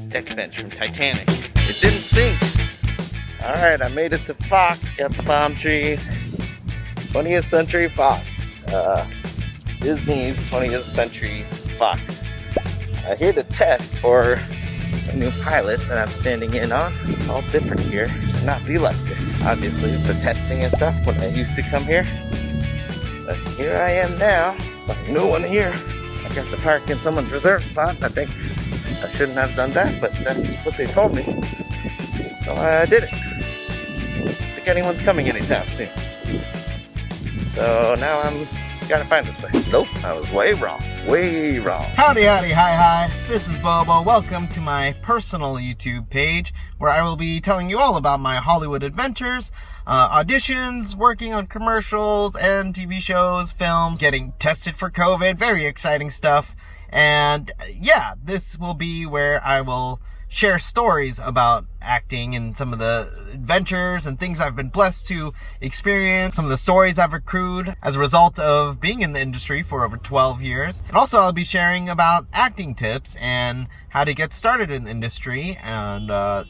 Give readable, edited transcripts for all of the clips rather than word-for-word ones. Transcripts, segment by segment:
Deck bench from Titanic. It didn't sink. Alright, I made it to Fox. Got the palm trees. 20th Century Fox. Disney's 20th Century Fox. Here to test for a new pilot that I'm standing in on. It's all different here. It used to not be like this, obviously, with the testing and stuff when I used to come here. But here I am now. It's like no one here. I got to park in someone's reserve spot. I think I shouldn't have done that, but that's what they told me. So I did it. I don't think anyone's coming anytime soon. So now I'm gotta find this place. Nope, I was way wrong. Way wrong. Howdy, hi. This is Bobo. Welcome to my personal YouTube page where I will be telling you all about my Hollywood adventures, auditions, working on commercials and TV shows, films, getting tested for COVID, very exciting stuff. And yeah, this will be where I will share stories about acting and some of the adventures and things I've been blessed to experience, some of the stories I've accrued as a result of being in the industry for over 12 years. And also I'll be sharing about acting tips and how to get started in the industry and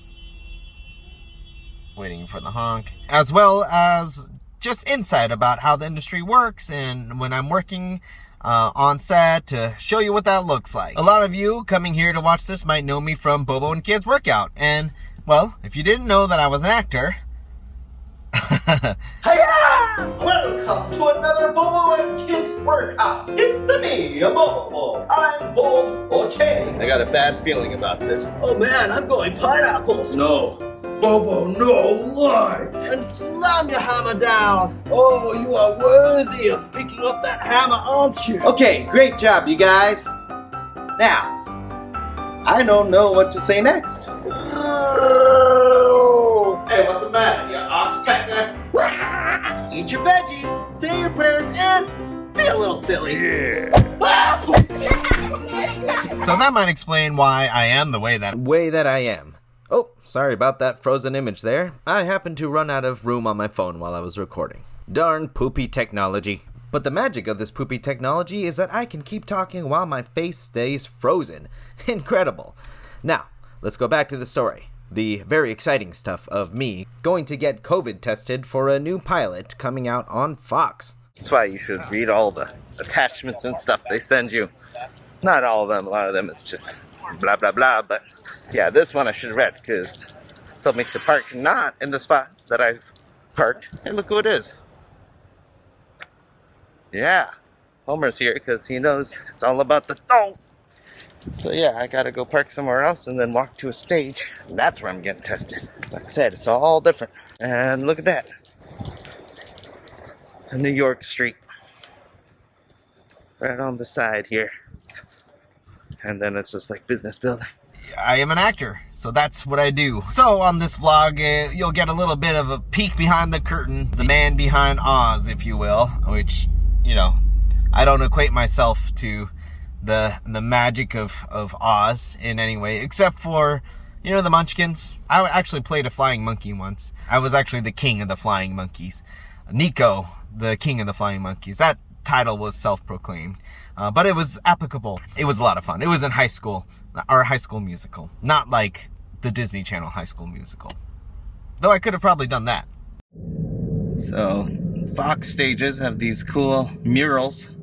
waiting for the honk, as well as just insight about how the industry works and when I'm working on set to show you what that looks like. A lot of you coming here to watch this might know me from Bobo and Kids Workout. And, well, if you didn't know that I was an actor... Hiya! Welcome to another Bobo and Kids Workout. It's me, Bobo. I'm Bobo Chang. I got a bad feeling about this. Oh man, I'm going pineapples. No. Bobo, no, lie! And slam your hammer down. Oh, you are worthy of picking up that hammer, aren't you? Okay, great job, you guys. Now, I don't know what to say next. Hey, what's the matter, you oxpecker? Eat your veggies, say your prayers, and be a little silly. Yeah. So that might explain why I am the way that I am. Oh, sorry about that frozen image there. I happened to run out of room on my phone while I was recording. Darn poopy technology. But the magic of this poopy technology is that I can keep talking while my face stays frozen. Incredible. Now, let's go back to the story. The very exciting stuff of me going to get COVID tested for a new pilot coming out on Fox. That's why you should read all the attachments and stuff they send you. Not all of them, a lot of them it's just blah blah blah, but yeah, this one I should have read because it told me to park not in the spot that I parked. Hey, look who it is. Yeah, Homer's here because he knows it's all about the dough. So yeah, I gotta go park somewhere else and then walk to a stage. That's where I'm getting tested. Like I said, it's all different. And look at that. A New York street. Right on the side here. And then it's just like business building. I am an actor, so that's what I do. So on this vlog, you'll get a little bit of a peek behind the curtain, the man behind Oz, if you will, which, you know, I don't equate myself to the magic of Oz in any way, except for, you know, the Munchkins. I actually played a flying monkey once. I was actually the king of the flying monkeys. Nico, the king of the flying monkeys. That title was self-proclaimed. But it was applicable. It was a lot of fun. It was in high school, our High School Musical. Not like the Disney Channel High School Musical. Though I could have probably done that. So, Fox stages have these cool murals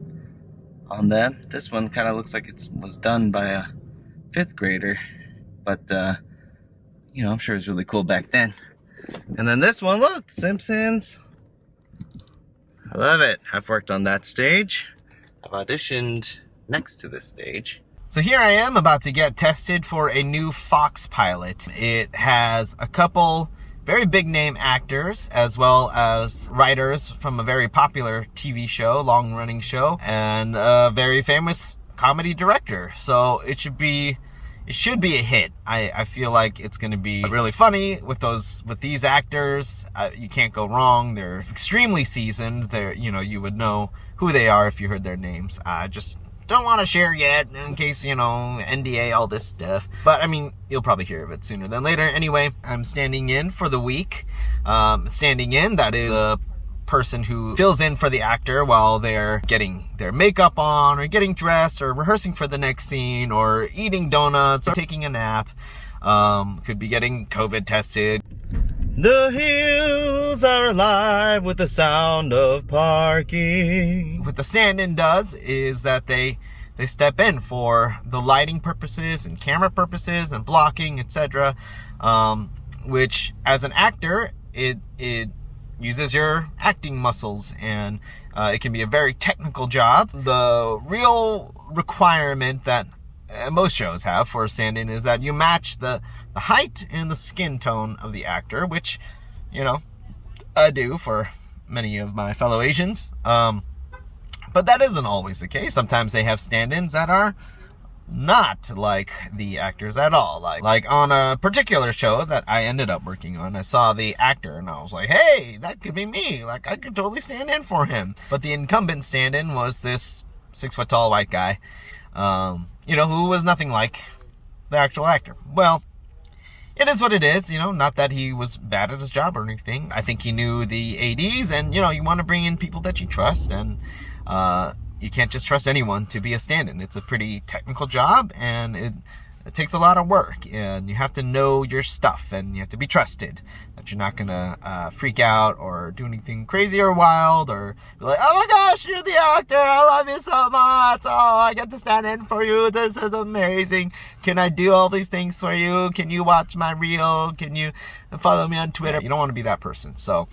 on them. This one kind of looks like it was done by a 5th grader. But, you know, I'm sure it was really cool back then. And then this one, look, Simpsons. I love it. I've worked on that stage. I've auditioned next to this stage. So here I am about to get tested for a new Fox pilot. It has a couple very big name actors as well as writers from a very popular TV show, long running show, and a very famous comedy director. So it should be a hit. I feel like it's going to be really funny with these actors. You can't go wrong. They're extremely seasoned. They're, you know, you would know who they are if you heard their names. I just don't want to share yet in case, you know, NDA, all this stuff. But I mean, you'll probably hear of it sooner than later. Anyway, I'm standing in for the week. That is person who fills in for the actor while they're getting their makeup on, or getting dressed, or rehearsing for the next scene, or eating donuts, or taking a nap. Could be getting COVID tested. The hills are alive with the sound of parking. What the stand-in does is that they step in for the lighting purposes and camera purposes and blocking, etc. Which, as an actor, it uses your acting muscles, and it can be a very technical job. The real requirement that most shows have for a stand-in is that you match the height and the skin tone of the actor, which, you know, I do for many of my fellow Asians. But that isn't always the case. Sometimes they have stand-ins that are not like the actors at all. Like on a particular show that I ended up working on, I saw the actor and I was like, hey, that could be me. Like, I could totally stand in for him. But the incumbent stand-in was this 6-foot-tall white guy, who was nothing like the actual actor. Well, it is what it is, not that he was bad at his job or anything. I think he knew the ADs, and, you want to bring in people that you trust, and you can't just trust anyone to be a stand-in. It's a pretty technical job, and it takes a lot of work, and you have to know your stuff, and you have to be trusted, that you're not going to freak out or do anything crazy or wild, or be like, oh my gosh, you're the actor, I love you so much, oh, I get to stand in for you, this is amazing, can I do all these things for you, can you watch my reel, can you follow me on Twitter? You don't want to be that person, so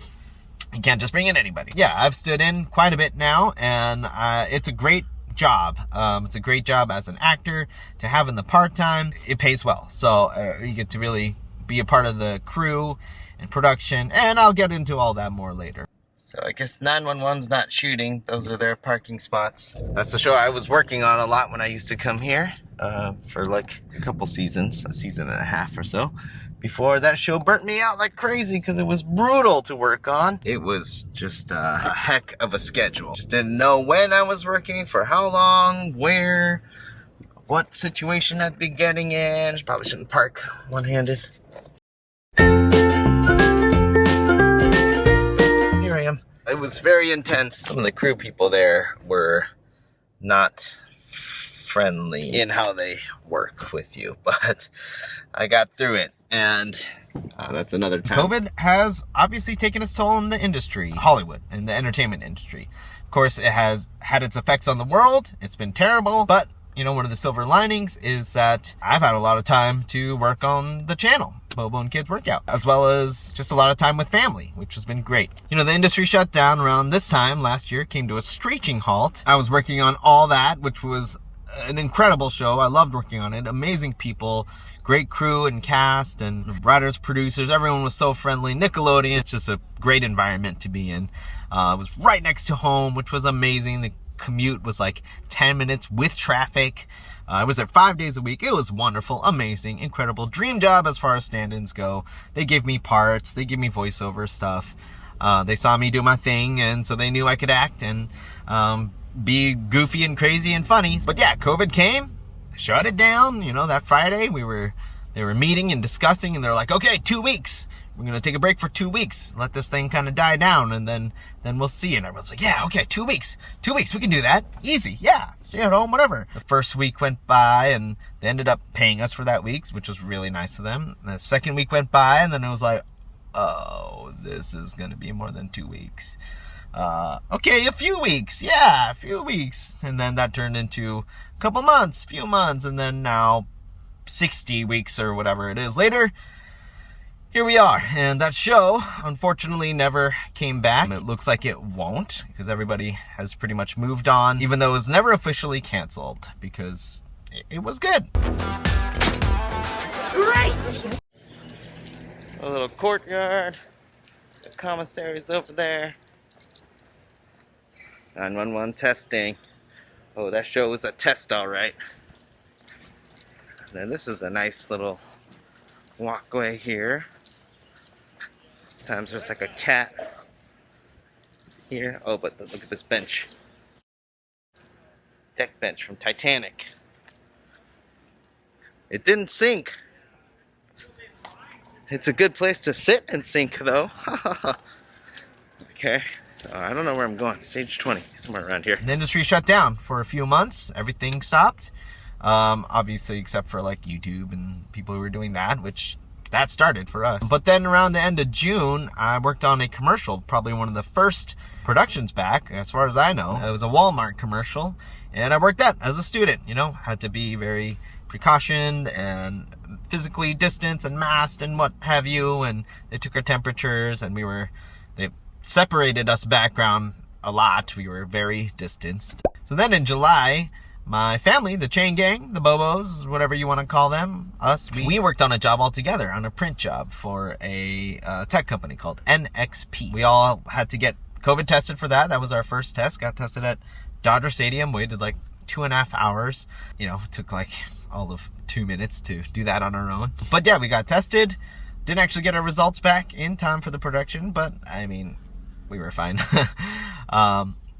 you can't just bring in anybody. Yeah, I've stood in quite a bit now, and it's a great job. It's a great job as an actor to have in the part-time. It pays well, so you get to really be a part of the crew and production, and I'll get into all that more later. So I guess 911's not shooting. Those are their parking spots. That's the show I was working on a lot when I used to come here for like a couple seasons, a season and a half or so. Before that show burnt me out like crazy because it was brutal to work on. It was just a heck of a schedule. Just didn't know when I was working, for how long, where, what situation I'd be getting in. Probably shouldn't park one-handed. Here I am. It was very intense. Some of the crew people there were not friendly in how they work with you, but I got through it, and that's another time. COVID has obviously taken its toll on the industry, Hollywood, and the entertainment industry. Of course, it has had its effects on the world. It's been terrible, but one of the silver linings is that I've had a lot of time to work on the channel, Bobo and Kids Workout, as well as just a lot of time with family, which has been great. The industry shut down around this time last year, came to a screeching halt. I was working on All That, which was an incredible show. I loved working on it. Amazing people, great crew and cast, and writers, producers. Everyone was so friendly. Nickelodeon, it's just a great environment to be in. It was right next to home, which was amazing. The commute was like 10 minutes with traffic. I was there 5 days a week. It was wonderful, amazing, incredible. Dream job as far as stand-ins go. They gave me parts. They give me voiceover stuff. They saw me do my thing, and so they knew I could act and be goofy and crazy and funny. But yeah, COVID came, shut it down. That Friday they were meeting and discussing, and they're like, okay, 2 weeks. We're going to take a break for 2 weeks. Let this thing kind of die down, and then we'll see. And everyone's like, yeah, okay, 2 weeks. 2 weeks, we can do that. Easy, yeah. Stay at home, whatever. The first week went by, and they ended up paying us for that week, which was really nice of them. The second week went by, and then it was like, oh, this is going to be more than 2 weeks. Okay, a few weeks. Yeah, a few weeks. And then that turned into a couple months, few months, and then now 60 weeks or whatever it is later, here we are. And that show, unfortunately, never came back. It looks like it won't, because everybody has pretty much moved on, even though it was never officially canceled, because it was good. Right! A little courtyard. The commissary's over there. 911 testing. Oh, that show was a test, all right. Then this is a nice little walkway here. Sometimes there's like a cat here. Oh, but look at this bench. Deck bench from Titanic. It didn't sink. It's a good place to sit and sink, though. Okay. I don't know where I'm going. Stage 20, somewhere around here. The industry shut down for a few months. Everything stopped. Obviously, except for like YouTube and people who were doing that, which that started for us. But then around the end of June, I worked on a commercial, probably one of the first productions back, as far as I know. It was a Walmart commercial, and I worked that as a student, had to be very precautioned and physically distanced and masked and what have you, and they took our temperatures, and they separated us background a lot. We were very distanced. So then in July, my family, the chain gang, the Bobos, whatever you want to call them, us, we worked on a job all together, on a print job for a tech company called NXP. We all had to get COVID tested for that. That was our first test. Got tested at Dodger Stadium. Waited like 2.5 hours. It took like all of 2 minutes to do that on our own. But yeah, we got tested. Didn't actually get our results back in time for the production, but I mean, we were fine.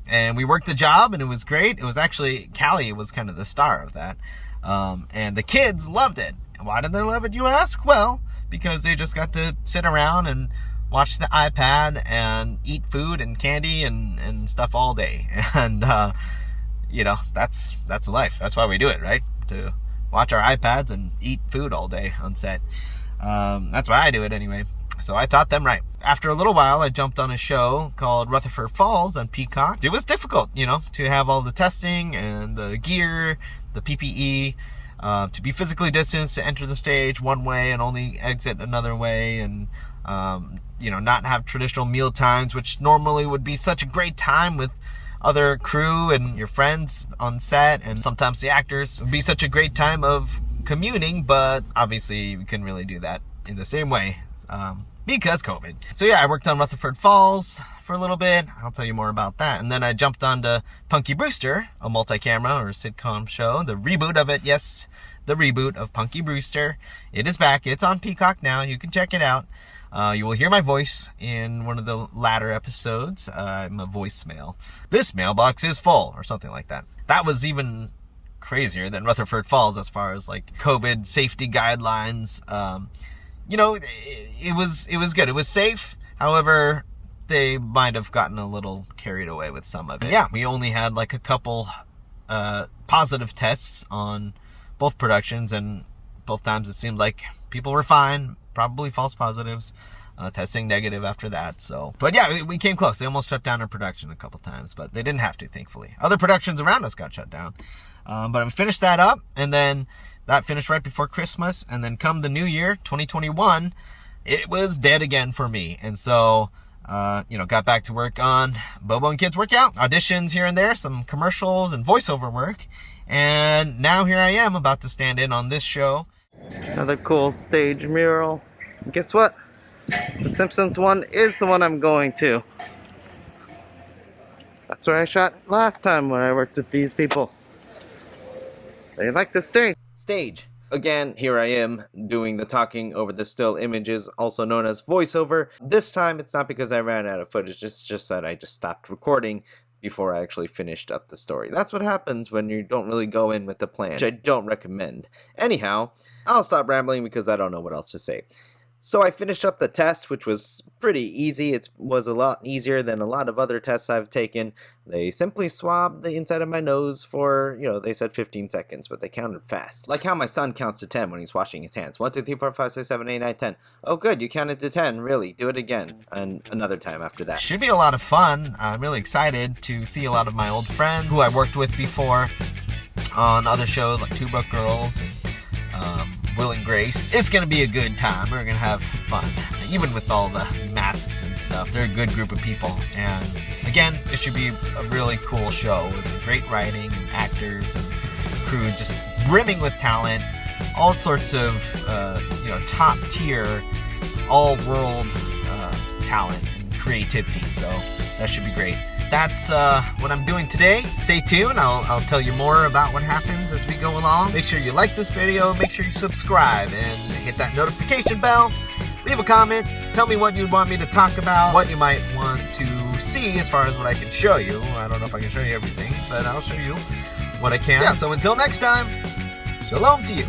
And we worked the job, and it was great. It was actually, Callie was kind of the star of that. And the kids loved it. And why did they love it, you ask? Well, because they just got to sit around and watch the iPad and eat food and candy and stuff all day. And, that's life. That's why we do it, right? To watch our iPads and eat food all day on set. That's why I do it anyway. So I taught them right. After a little while, I jumped on a show called Rutherford Falls on Peacock. It was difficult, to have all the testing and the gear, the PPE, to be physically distanced, to enter the stage one way and only exit another way, and, not have traditional meal times, which normally would be such a great time with other crew and your friends on set, and sometimes the actors. It would be such a great time of communing, but obviously we couldn't really do that in the same way. Because COVID. So yeah, I worked on Rutherford Falls for a little bit. I'll tell you more about that. And then I jumped onto Punky Brewster, a multi-camera or sitcom show. The reboot of it, yes, the reboot of Punky Brewster. It is back. It's on Peacock now. You can check it out. You will hear my voice in one of the latter episodes. I'm a voicemail. This mailbox is full, or something like that. That was even crazier than Rutherford Falls as far as like COVID safety guidelines. It was good. It was safe. However, they might have gotten a little carried away with some of it. Yeah, we only had like a couple positive tests on both productions, and both times it seemed like people were fine, probably false positives, testing negative after that. So, but yeah, we came close. They almost shut down our production a couple times, but they didn't have to, thankfully. Other productions around us got shut down. But I finished that up, and then that finished right before Christmas, and then come the new year, 2021, it was dead again for me. And so, got back to work on Bobo and Kids Workout, auditions here and there, some commercials and voiceover work. And now here I am about to stand in on this show. Another cool stage mural. And guess what? The Simpsons one is the one I'm going to. That's where I shot last time when I worked with these people. They like the stage. Again, here I am doing the talking over the still images, also known as voiceover. This time, it's not because I ran out of footage, it's just that I just stopped recording before I actually finished up the story. That's what happens when you don't really go in with a plan, which I don't recommend. Anyhow, I'll stop rambling because I don't know what else to say. So I finished up the test, which was pretty easy. It was a lot easier than a lot of other tests I've taken. They simply swabbed the inside of my nose for, they said 15 seconds, but they counted fast. Like how my son counts to 10 when he's washing his hands. 1, 2, 3, 4, 5, 6, 7, 8, 9, 10. Oh, good, you counted to 10, really. Do it again, and another time after that. Should be a lot of fun. I'm really excited to see a lot of my old friends who I worked with before on other shows like Two Broke Girls and Will and Grace. It's gonna be a good time. We're gonna have fun, even with all the masks and stuff. They're a good group of people, and again, it should be a really cool show with great writing and actors and crew just brimming with talent, all sorts of top tier, all world talent and creativity. So that should be great. That's what I'm doing today. Stay tuned. I'll tell you more about what happens as we go along. Make sure you like this video. Make sure you subscribe and hit that notification bell. Leave a comment. Tell me what you'd want me to talk about, what you might want to see as far as what I can show you. I don't know if I can show you everything, but I'll show you what I can. Yeah, so until next time, shalom to you.